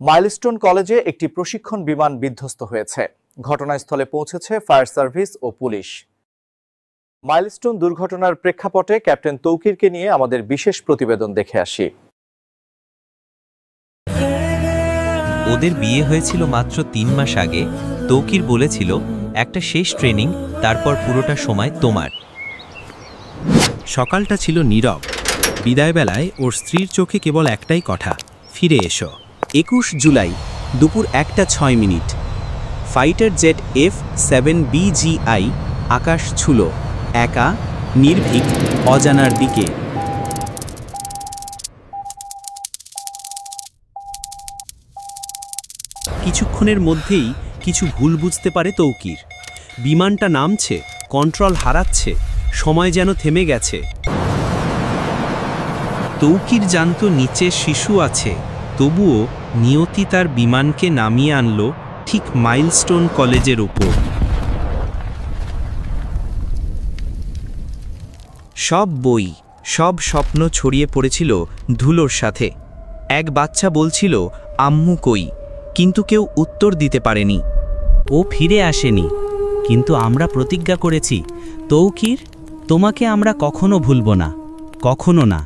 Milestone কলেজে একটি প্রশিক্ষণ বিমান বিধ্বস্ত হয়েছে। ঘটনাস্থলে পৌঁছেছে ফায়ার সার্ভিস ও পুলিশ। মাইলস্টোন দুর্ঘটনার প্রেক্ষাপটে ক্যাপ্টেন তৌকিরকে নিয়ে আমাদের বিশেষ প্রতিবেদন দেখে আসি। ওদের বিয়ে হয়েছিল মাত্র 3 মাস আগে। তৌকির বলেছিল, একটা শেষ ট্রেনিং, তারপর পুরোটা সময় তোমার। সকালটা ছিল নীরব। বিদায়বেলায় ওর স্ত্রীর চোখে কেবল একটাই কথা, ফিরে এসো। 21 জুলাই দুপুর 1:06। ফাইটার জেট F-7BGI আকাশ ছুল, একা, নির্ভীক, অজানার দিকে। কিছুক্ষণের মধ্যেই কিছু ভুল বুঝতে পারে তৌকির। বিমানটা নামছে, কন্ট্রোল হারাচ্ছে, সময় যেন থেমে গেছে। তৌকির জানত নিচে শিশু আছে, তবুও নিয়তি তার বিমানকে নামিয়ে আনল ঠিক মাইলস্টোন কলেজের উপর। সব বই, সব স্বপ্ন ছড়িয়ে পড়েছিল ধুলোর সাথে। এক বাচ্চা বলছিল, আম্মু কই, কিন্তু কেউ উত্তর দিতে পারেনি। ও ফিরে আসেনি, কিন্তু আমরা প্রতিজ্ঞা করেছি, তৌকির, তোমাকে আমরা কখনো ভুলব না, কখনো না।